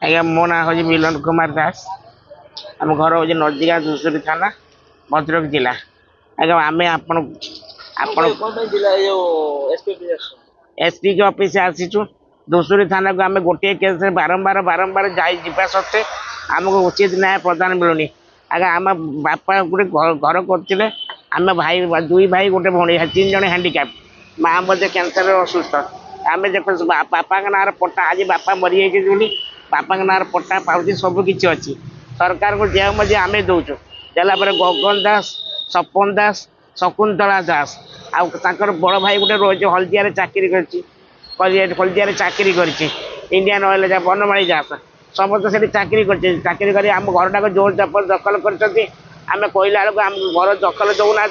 आज्ञा मो ना हूँ मिलन कुमार दास। आम घर हूँ नदीगा धूसुरी थाना भद्रक जिला। आज्ञा आम आपण एसपी के ऑफिस आसीचु धूसुरी थाना को आम गोटे केस बारंबार बारंबार जावा सत्वे आमको उचित न्याय प्रदान मिलूनी। आगे आम बापा गोटे घर करते आम भाई दुई भाई गोटे भौणी 3 जन हैंडिकाप माँ मध्य कैंसर असुस्थ आम देख बापा ना पट्टा आज बापा मरी जाइए बापा ना पट्टा पाँच सबकि अच्छी सरकार को जय मजे आम दौचु देला गगन दास सपन दास शकुंतला दास आर बड़ भाई गोटे रोज हल्दिया चाकरी हल्दिया चाकरी कर इंडियन ऑयल बनमाणी दास समस्त से चाकरी कर आम घरटा को जोर जबर दखल कर आम कहला बेलू आम घर दखल दौना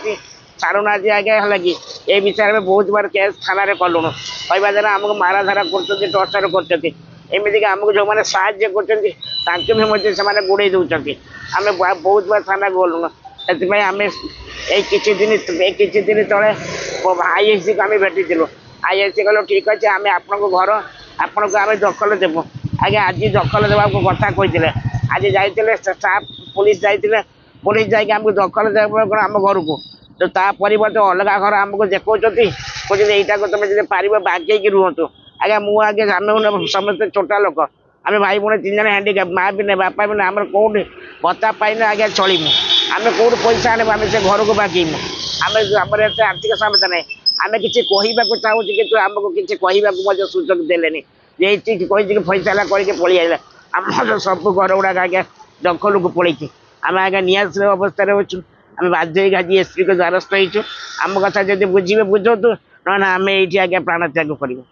छाड़ूना आज्ञा है कि ये विषय में बहुत बार केस थाना कलुण कहवा द्वारा आमको माराधारा कर टर्चर करमती आमको जो मैंने साहय कर गोड़े दौरान आम बहुत बार थाना गलुण से आम किसी दिन तले आईएससी को आम भेटी आईएससी कहल ठीक अच्छे आम आप घर आपन को आम दखल देव आज्ञा आज दखल देवा कथा कही आज जाते स्टाफ पुलिस जाते पुलिस जामको दखल देवा आम घर को तो परिवर्ते अलग घर आमको देखा कहते यहीटा को तुम जो पार बागेक रुहतु आज्ञा मुझे आम समस्त छोटा लोक आम भाई भाई 3 जन हैंडिकाप माँ भी ना बापा भी ना आम कौट भत्ता पाइन आज्ञा चलमु आम कौट पैसा आने आम से घर को बागेमु आम आम आर्थिक समस्या ना आम किसी कहवाक चाहूँ कि आमको किसी कहवाक सुजोग देले ये कही फैसला करके पलि आइला आम सब घर गुड़ाक आज्ञा दखल को पलि आम आज्ञा निराश्रय अवस्था अच्छु आम बाध्य आज एसपी को द्वारस्थ होइछु आम कथा जब बुझे बुझतु ना आम ये आज्ञा प्राण त्याग करूँ।